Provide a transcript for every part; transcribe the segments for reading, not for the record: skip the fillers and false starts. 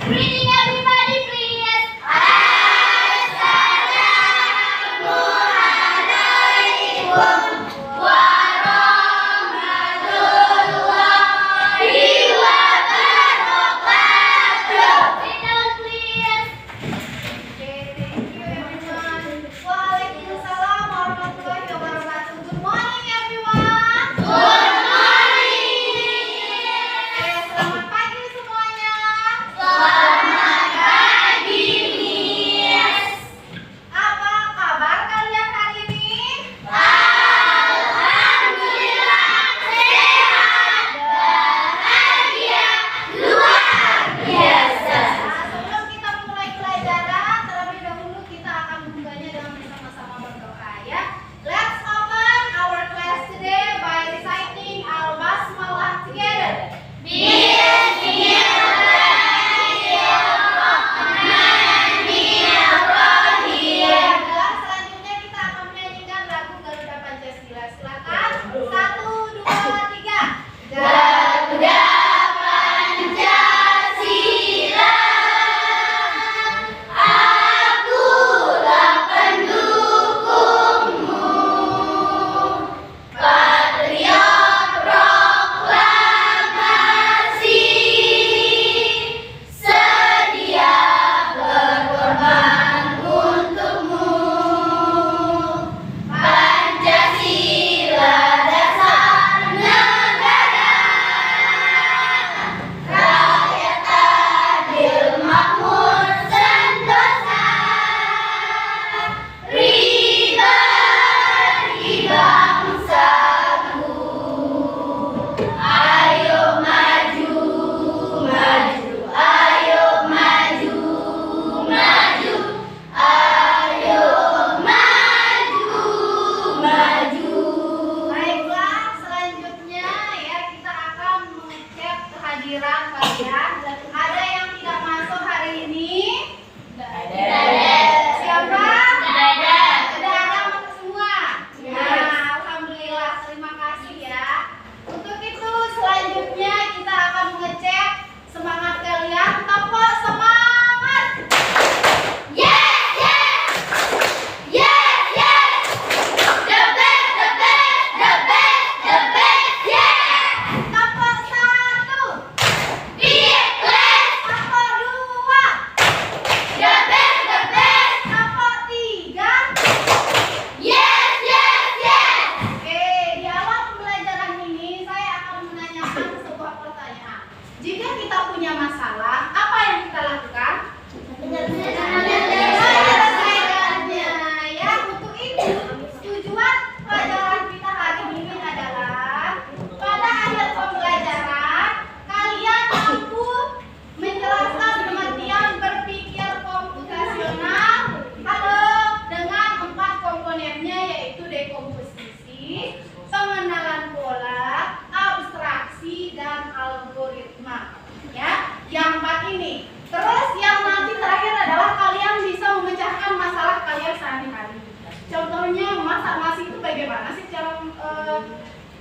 Reading everybody please. Assalamualaikum warahmatullahi wabarakatuh. Sit down please. Okay, thank you everyone. Waalaikumsalam warahmatullahi wabarakatuh. Good morning everyone. Good morning. Selamat pagi semuanya. Selamat pagi, Miss. Apa kabar kalian hari ini? Alhamdulillah sehat, bahagia, luar biasa. Sebelum kita mulai pelajaran, terlebih dahulu kita akan membukanya dengan bersama-sama berdoa ya. Let's open our class today by reciting Al-Basmalah together. Bismillahirrahmanirrahim. Dan selanjutnya kita akan menyanyikan lagu Garuda Pancasila. Silakan. 1, 2, 3. Garuda Pancasila, akulah pendukungmu, patriot proklamasi, sedia berkorban untukmu. Pancasila dasar negara, rakyat adil makmur sentosa, pribadi bangsaku. Ayo maju, maju, ayo maju, maju, ayo maju, maju. Baiklah, selanjutnya ya kita akan mengecek kehadiran kalian. Ada yang tidak masuk hari ini? Siapa? Sudah ada masuk semua? Ya, alhamdulillah, terima kasih ya. Untuk itu selanjutnya kita akan mengecek semangat kalian. Tepuk semangat. Yes, yes. Yes, yes. The best, the best, the best, the best. Yes. Tepuk 1. Be class. Tepuk 2. The best, the best. Tepuk 3. Yes, yes, yes. Oke, di awal pembelajaran ini saya akan menanyakan sebuah pertanyaan. Jika kita punya masalah, apa yang kita lakukan? Menyelesaikannya. Ya, untuk itu tujuan pelajaran kita hari ini adalah pada akhir pembelajaran kalian mampu menjelaskan pengertian berpikir komputasional dengan 4 komponennya, yaitu dekomposisi, pengenalan pola, abstraksi, dan algoritma. Ya, yang 4 ini. Terus yang nanti terakhir adalah kalian bisa memecahkan masalah kalian sehari-hari. Contohnya masak nasi itu bagaimana sih cara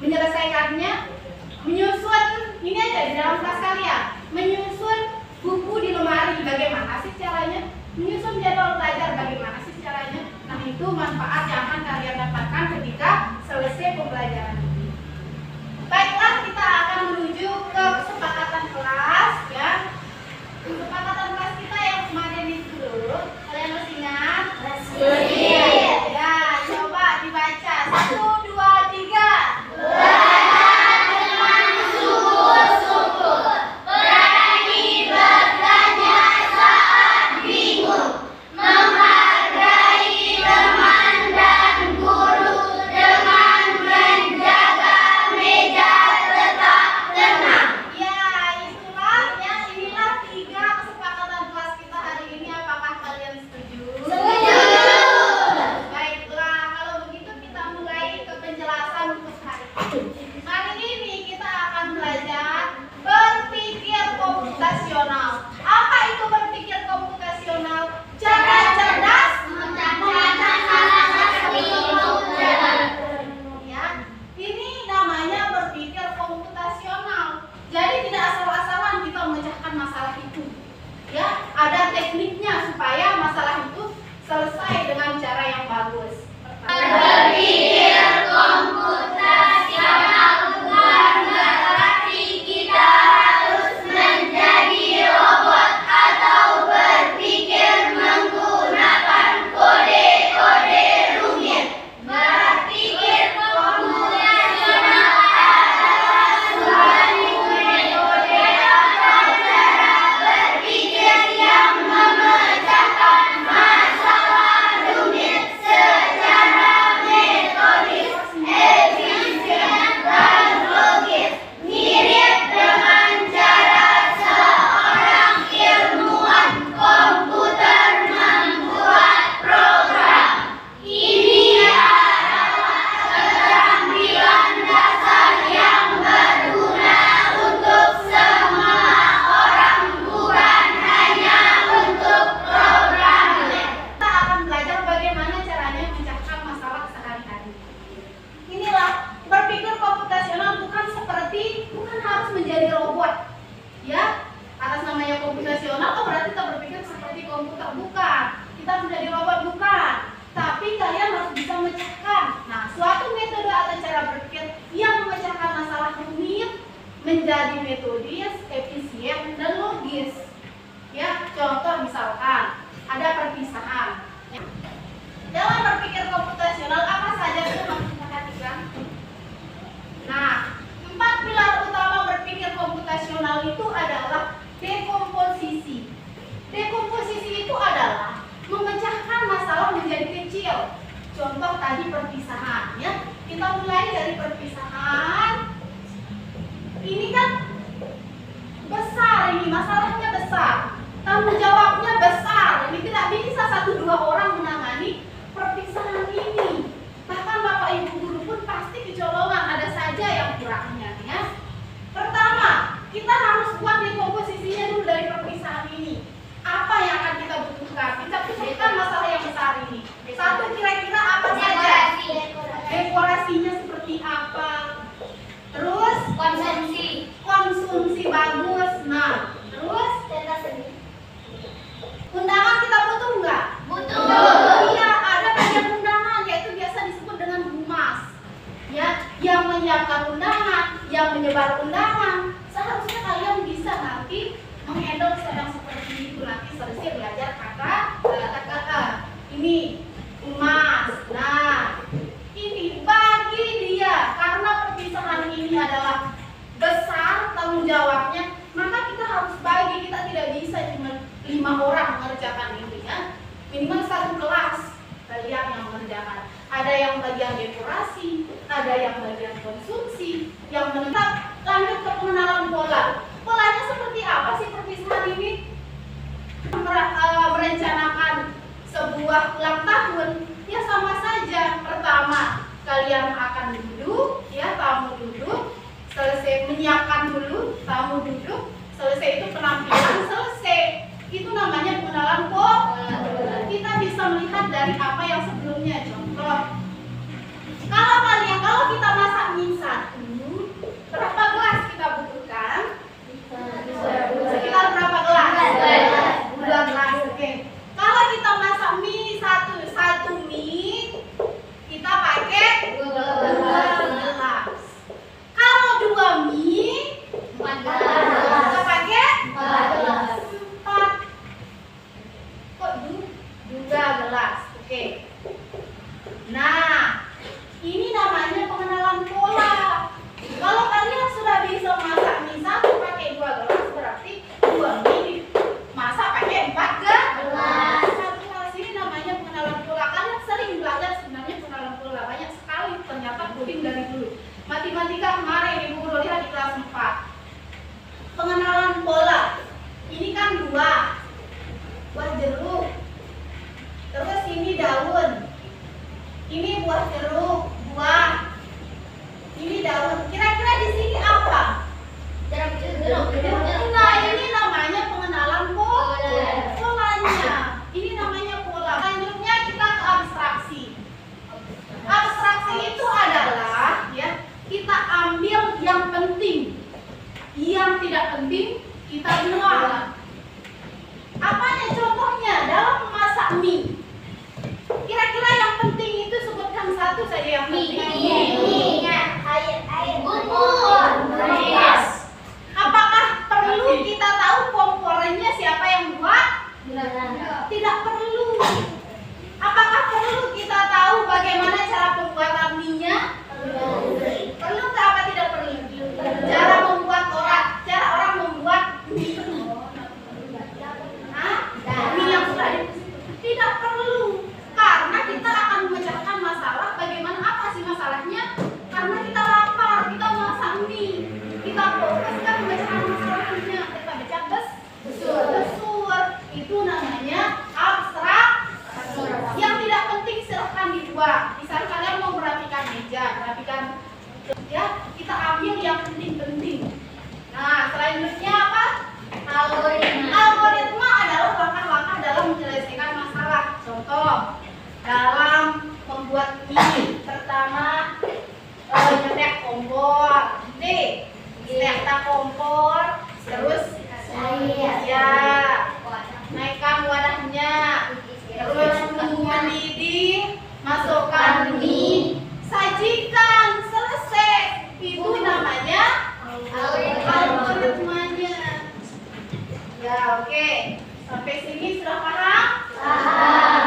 menyelesaikannya? Menyusun ini aja di dalam kelas kalian. Menyusun buku di lemari bagaimana sih caranya? Menyusun jadwal belajar bagaimana sih caranya? Nah, itu manfaat yang akan kalian dapatkan ketika selesai pembelajaran ini. Baiklah, kita akan menuju ke kesepakatan kelas ya. Kesepakatan kelas kita yang kemarin itu dulu, kalian masih ingat? Masih. Ya, coba dibaca. 1, 2, 3. Belajar dengan sungguh-sungguh, berani bertanya saat bingung, menghargai teman dan guru dengan menjaga meja tetap tenang. Ya, itulah ya, inilah 3 kesepakatan kelas kita hari ini. Apakah kalian setuju? Setuju. Baiklah, kalau begitu kita mulai ke penjelasan untuk hari ini. Hari ini kita akan belajar berpikir komputasional. Apa itu berpikir komputasional? Cara cerdas memecahkan masalah jalan. Ya, ini namanya berpikir komputasional. Jadi tidak asal-asalan kita memecahkan masalah itu. Ya, ada tekniknya supaya masalah itu selesai dengan cara yang bagus. Berpikir komputasional bukan berarti kita harus menjadi robot atau berpikir menggunakan kode-kode rumit. Berpikir komputasional adalah suatu metode atau cara berpikir yang memecahkan masalah rumit secara metodis, efisien, dan logis, mirip dengan cara seorang ilmuwan komputer membuat program. Ini adalah keterampilan dasar yang berguna untuk semua orang, bukan hanya untuk programmer. Kita akan belajar bagaimana caranya memecahkan masalah sehari-hari. Inilah berpikir komputasional bukan harus menjadi robot. Ya, atas namanya komputasional oh berarti kita berpikir seperti komputer, bukan. Kita menjadi robot, bukan. Tapi kalian harus bisa memecahkan. Nah, suatu metode atau cara berpikir yang memecahkan masalah rumit menjadi metodis, efisien, dan logis. Ya, contoh misalkan ada perpisahan. Dalam berpikir komputasional apa saja yang harus kita perhatikan? Nah, 4 pilar utama berpikir komputasional itu adalah dekomposisi. Dekomposisi itu adalah memecahkan masalah menjadi kecil. Contoh tadi perpisahan, ya. Kita mulai dari perpisahan. Ini kan besar, ini masalahnya besar. Tanggung jawabnya besar. Ini tidak bisa 1-2 orang menangani perpisahan ini. Bahkan Bapak Ibu guru pun pasti kecolongan, ada saja yang kurangnya, ya. Pertama, kita harus buat dekomposisinya dulu dari perpisahan ini. Apa yang akan kita butuhkan? Kita butuhkan masalah yang besar ini. Satu, kira-kira apa saja? Dekorasinya seperti apa? Terus konsumsi bagus. Nah, terus undangan kita butuh nggak? Butuh. Iya, ada bagian undangan yaitu biasa disebut dengan humas. Ya, yang menyiapkan undangan, yang menyebar undangan. Seharusnya kalian bisa nanti menghandle yang seperti itu, nanti selesai belajar kata. Ini humas. Nah, ini bagi dia karena perpisahan ini adalah besar tanggung jawabnya, maka kita harus bagi. Kita tidak bisa cuma 5 orang mengerjakan ini, ya. Minimal 1 kelas kalian yang mengerjakan. Ada yang bagian dekorasi, ada yang bagian konsumsi, yang menetap. Lanjut ke pengenalan pola. Polanya seperti apa sih perpisahan ini? Merencanakan sebuah ulang tahun, ya sama saja. Pertama, kalian akan duduk, ya, tamu duduk. Selesai menyiapkan dulu, tamu duduk. Selesai itu penampilan, selesai. Itu namanya pengenalan pola. Kita bisa melihat dari apa yang sebelumnya. Contoh, kalau kita masak mie 1, berapa gelas kita butuhkan? Sekitar berapa gelas? 2 gelas. Oke. Kalau kita masak mie 1 mie, kita pakai 2 gelas. Kalau 2 mie, kita pakai 4 gelas. dalam membuat mie. Pertama, nyetek kompor. D. Nyetek kompor. Terus ya, naikkan wadahnya. Terus tunggu mendidih, masukkan mie, sajikan, selesai. Itu namanya algoritmanya. Ya, oke. Sampai sini sudah paham? Paham.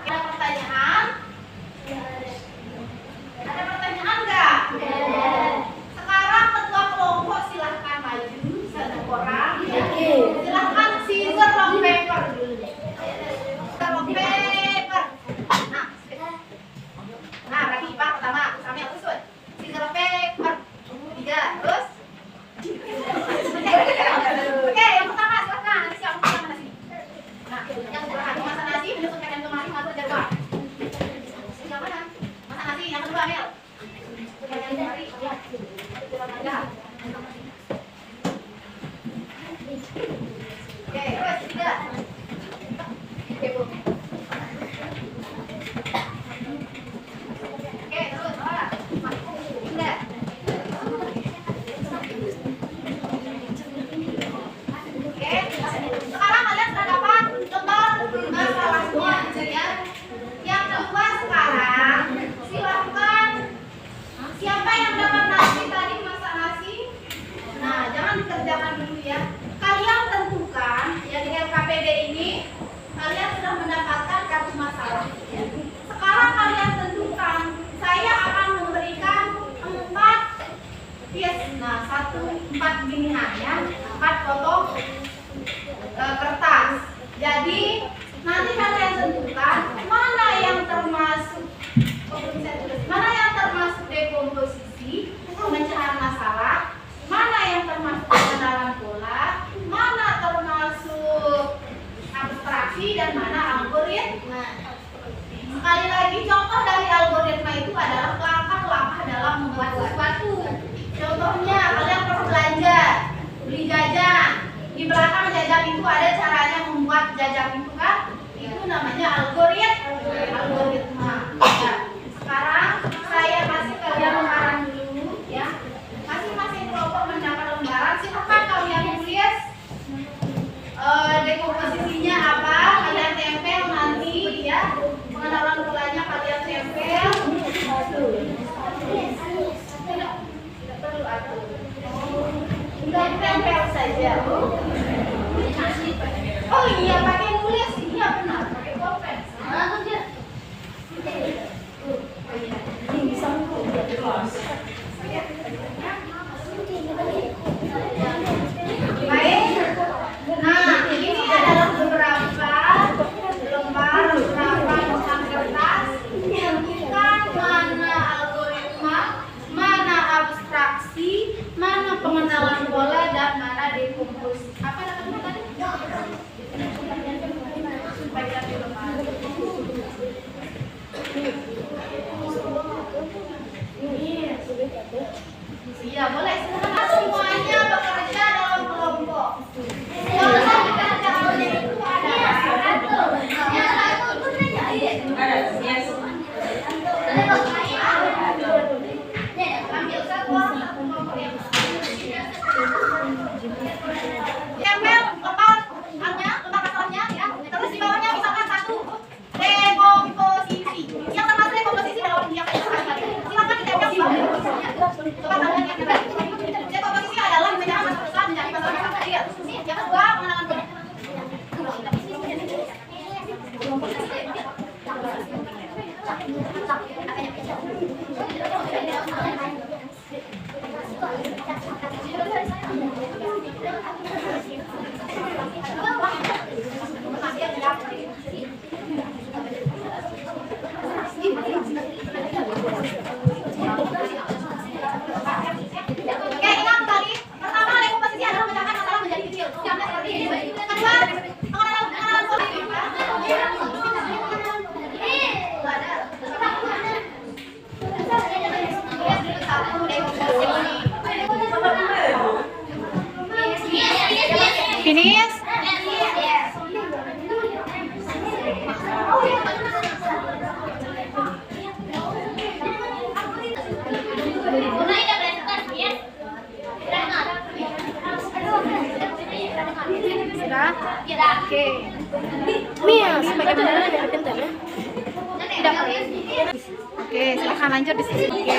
Ada pertanyaan? Ada pertanyaan nggak? Sekarang ketua kelompok silahkan maju satu orang. Silahkan scissor rock paper dulu. Rock paper. Nah, berarti Ipa pertama, kami aku susun. Scissor rock paper. 3, terus. Oke, yang pertama silahkan. Nanti siapa yang masak nasi? Nah, yang pertama masak nasi, menyusunkan yang kemarin atau jadwal. Yang mana? Masak nasi, yang kedua Mel. Yang kemarin, ya. Oke, terus 3. Oke, Bu. Oke, terus apa? Enggak. Oke, sekarang kalian sudah dapat lembar masalahnya, ya. Yang kedua sekarang, silahkan siapa yang dapat nasi tadi masak nasi. Nah, jangan dikerjakan dulu ya. Kalian tentukan ya di LKPD ini kalian sudah mendapatkan kartu masalah. Ya. Sekarang kalian tentukan. Saya akan memberikan 4 piece. Nah, 4 pilihan ya. 4 potong kertas. Jadi nanti kalian tentukan mana yang termasuk dekomposisi, pemecahan masalah, mana yang termasuk pengenalan pola, mana termasuk abstraksi dan mana algoritma. Sekali lagi contoh dari algoritma itu adalah langkah-langkah dalam membuat sesuatu. Contohnya kalian perlu belanja, beli jajan. Di belakang jajan itu ada caranya membuat jajan itu kan? Itu namanya algoritma. Ya. Sekarang saya kasih kalian lembaran dulu ya. Masing-masing kelompok mendapat lembaran. Silakan kalian tulis dekomposisinya apa. Kalian tempel nanti ya. Pengenalan polanya kalian tempel. Tidak perlu atur. Tinggal tempel saja. Oh iya, pakai nulis. Iya benar, pakai pulpen. Baik. Nah, ini adalah beberapa lembar kertas. Tentukan mana algoritma, mana abstraksi, mana pengenalan pola dan mana dekomposisi. Apa namanya tadi? Bagian di lembar. Iya, boleh. Silakan semuanya bekerja dalam kelompok. Yang satu bekerja oleh itu ada. Yang satu bekerja. Ambil satu orang satu kelompok yang tempel lembar masalahnya ya. Terus di bawahnya misalkan 1 dekomposisi. Yang termasuk dekomposisi dalam yang silakan ditempel di bawah dekomposisinya. Coba kalian lihat kembali. Dekomposisi adalah memecahan masalah besar menjadi masalah kecil. Yang kedua pengenalan pola. Oke, ingat tadi pertama dekomposisi adalah memecahkan masalah menjadi kecil. Siapnya seperti ini. Sudah? Oke. Mia, bagaimana dengan pintarnya? Tidak perlu. Oke, silakan lanjut di sini. Oke.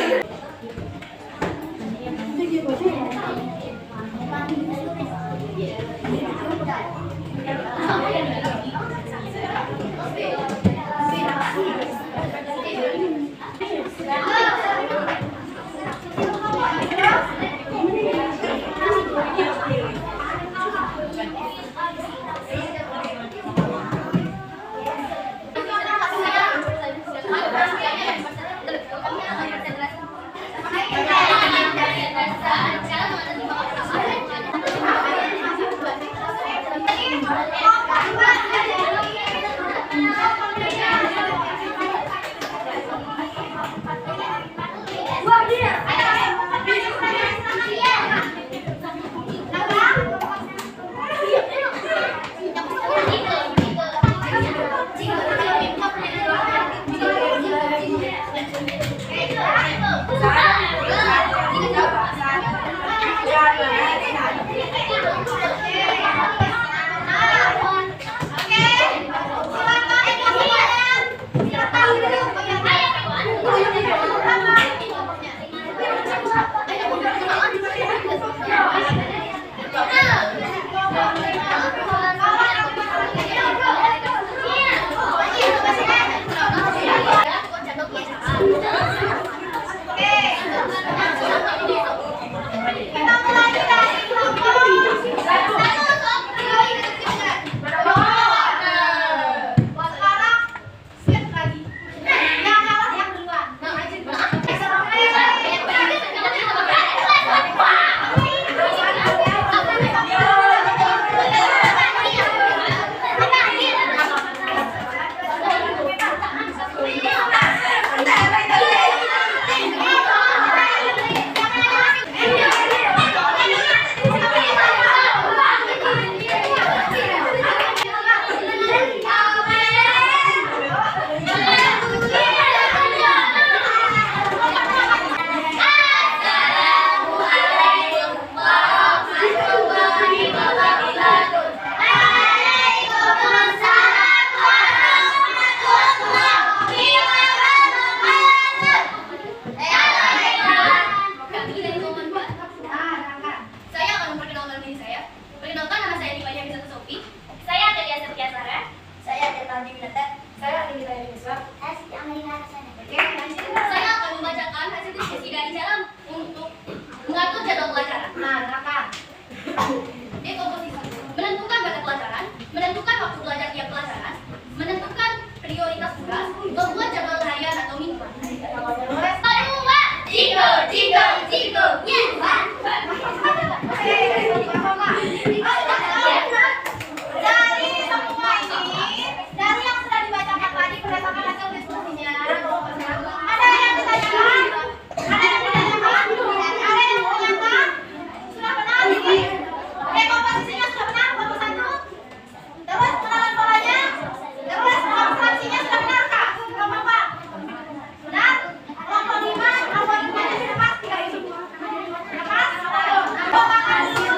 Menentukan batas pelajaran, menentukan waktu belajar tiap pelajaran, menentukan prioritas tugas, membuat jadwal harian atau mingguan. Kedua, jiko, Dari semua ini, dari yang sudah dibacakan tadi berdasarkan hasil diskusinya, ada yang ditanyakan? Ada yang ditanyakan? Ada yang ditanyakan? Sudah benar ini? Oke, komposisinya sudah benar, bagus satu. Terus pengenalan polanya, terus abstraksinya sudah benar kak? Kelompok apa? Benar? Kelompok 5, kelompok 5 nya sudah pas 3 ini. Sudah pas? Kelompok hasil.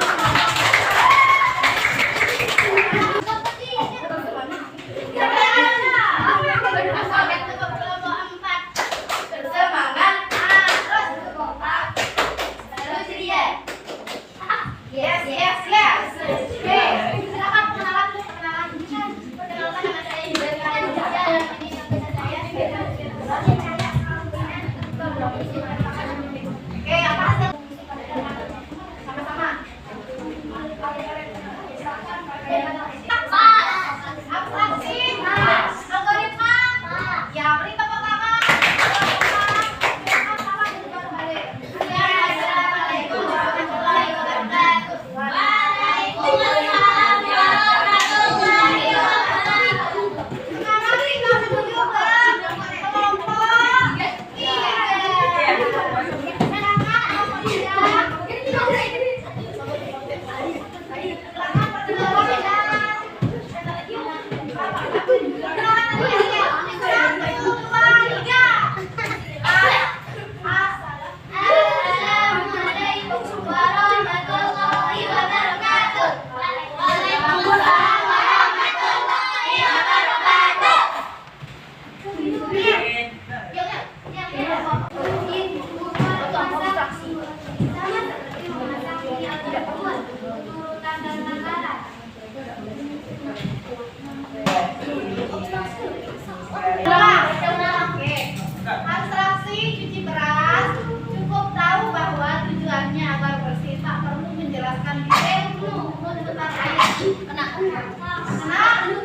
Nah.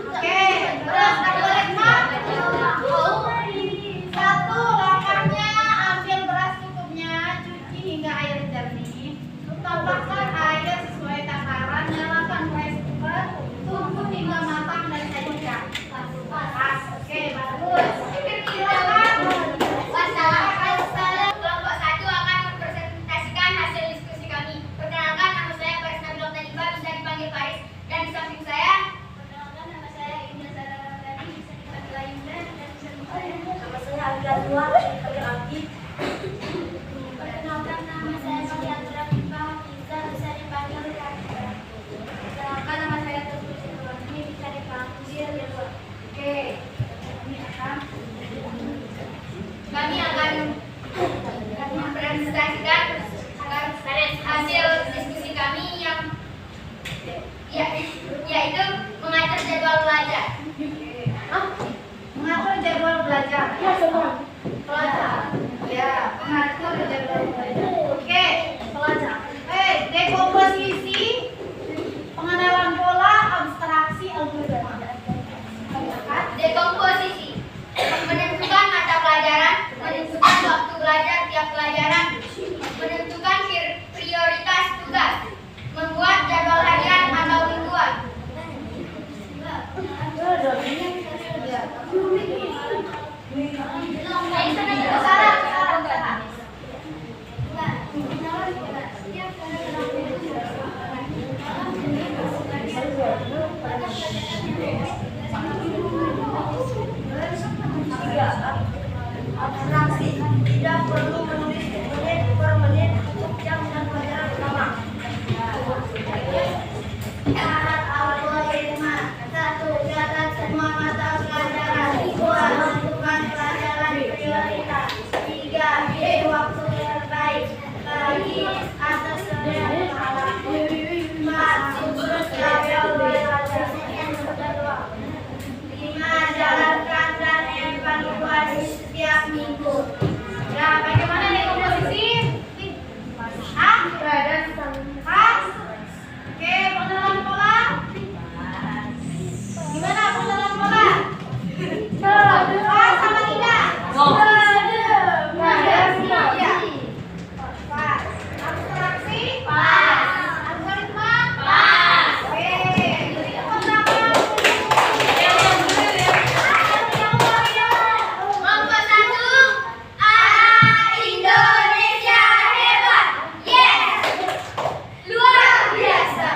Oke, terus algoritma. Satu, langkahnya ambil beras secukupnya, cuci hingga air jernih. Tambahkan air sesuai takaran, nyalakan rice cooker, tunggu hingga matang dan sajikan. Oke, bagus. Silakan. Wassalam. Kelompok 1 akan mempresentasikan hasil diskusi kami. Perkenalkan, nama saya Faris Nabil Oktanifah, bisa dipanggil Faris. Dan di samping saya, perkenalkan, nama saya Indah Zara Ramdhani, bisa dipanggil Ayunda. Dan di samping saya, nama saya Alga Dua, bisa dipanggil Abdi. Perkenalkan, nama saya Sofian Ramdhani, bisa dipanggil Kak. Perkenalkan, nama saya Tutul Sirwani, bisa dipanggil Yelwa. Oke. Kami akan mempresentasikan hasil diskusi kami yang yaitu mengatur jadwal belajar. Mengatur jadwal belajar. Ya, semua. Belajar. Ya, mengatur jadwal belajar. Oke, belajar. Dekomposisi, pengenalan pola, abstraksi, algoritma. Dekomposisi, menentukan mata pelajaran, menentukan waktu belajar tiap pelajaran, menentukan prioritas tugas, membuat jadwal harian atau mingguan. Abstraksi, tidak perlu menulis menit per menit untuk jam dan pelajaran utama. Syarat algoritma. 1. Catat semua mata pelajaran. 2. Tentukan pelajaran prioritas. 3. Pilih waktu terbaik bagi atas setiap alat. 4. Susun jadwal belajar. 5. Jalankan dan evaluasi setiap minggu. Ya, bagaimana nih komposisi? Pas? Oke, pengenalan pola. Gimana pengenalan pola? Pas sama tidak? Iya. Pas. Abstraksi? Pas. Algoritma? Pas. Oke, jadi kelompok berapa? Kelompok 1, Indonesia hebat. Yes. Luar biasa.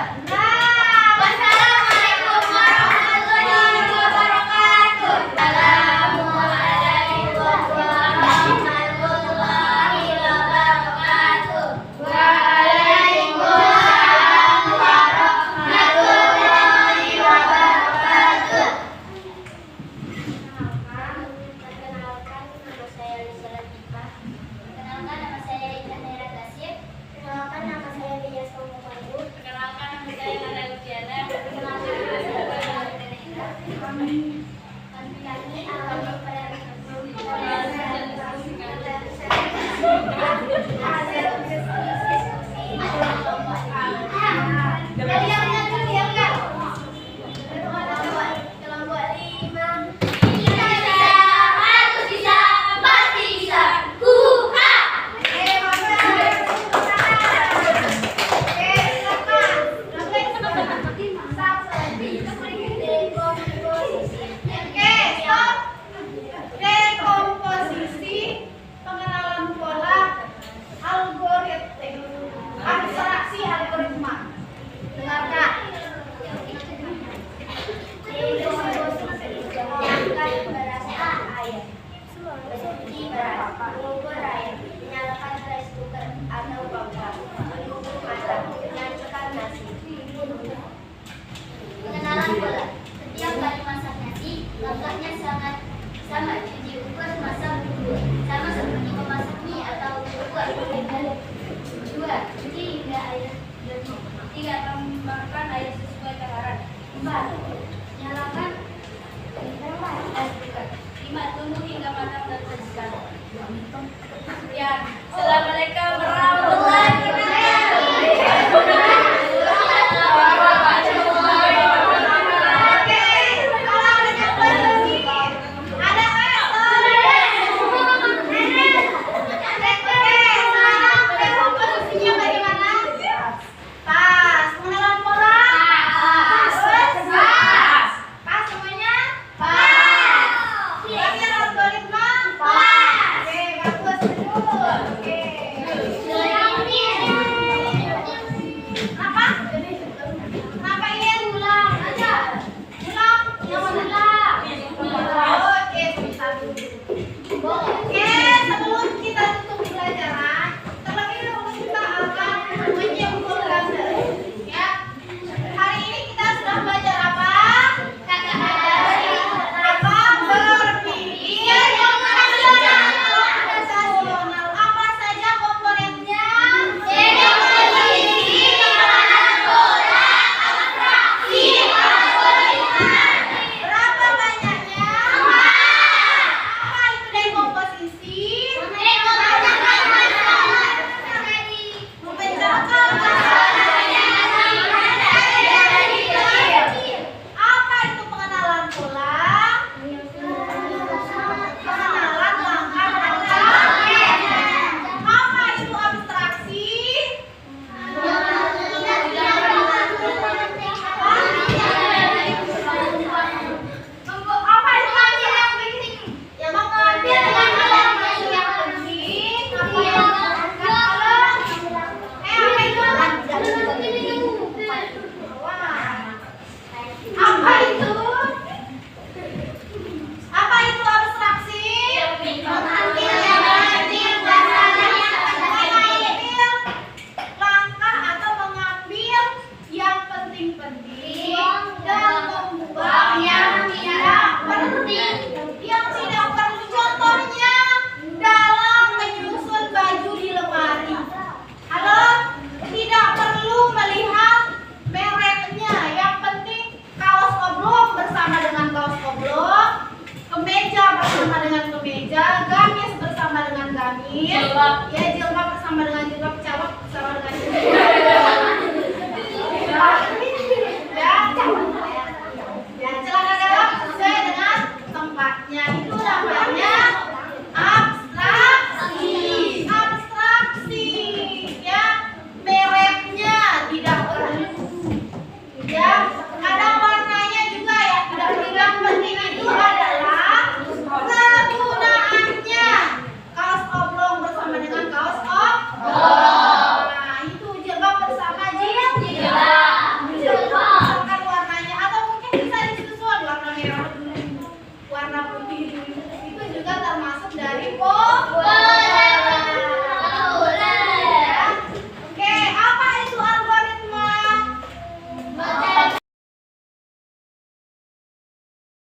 Wassalamualaikum warahmatullahi wabarakatuh. Assalamualaikum warahmatullahi wabarakatuh. Waalaikumsalam warahmatullahi wabarakatuh. Perkenalkan, nama saya Lisa Latifah. Perkenalkan, nama saya Indah Naira Tasir. Perkenalkan, nama saya Dias Komopandu. Perkenalkan, nama saya Nana Luciana. Perkenalkan, nama saya Bambang Tenendra. Kami akan kelompok 5. Kita bisa, harus bisa, pasti bisa. Huha! Dekomposisi, pengenalan pola, algoritma, abstraksi, algoritma. Dengarkan. Mengukur air, menyalakan rice cooker atau kompor, menunggu masak, menyajikan nasi. Pengenalan pola. Setiap kali masak nasi, langkahnya sangat sama. Cuci ukur, masak, bumbu. Sama seperti memasak mie atau membuat kue. 2. Cuci hingga air jernih. 3. Tambahkan air sesuai takaran. 4. Nyalakan rice cooker. 5. Tunggu hingga matang dan sajikan. Sekian. Assalamualaikum warahmatullahi wabarakatuh. Ya, jilbab sama dengan jilbab, calok sama dengan jilbab. Ya, celana dalam sesuai dengan tempatnya. Itu namanya abstraksi. Abstraksi, ya. Mereknya tidak perlu. Ya, ada warnanya juga ya. Tidak perlu. Yang penting itu adalah kegunaannya. Kaos oblong bersama dengan kaos oblong. Nah, itu jilbab bersama jilbab. Misalkan warnanya atau mungkin bisa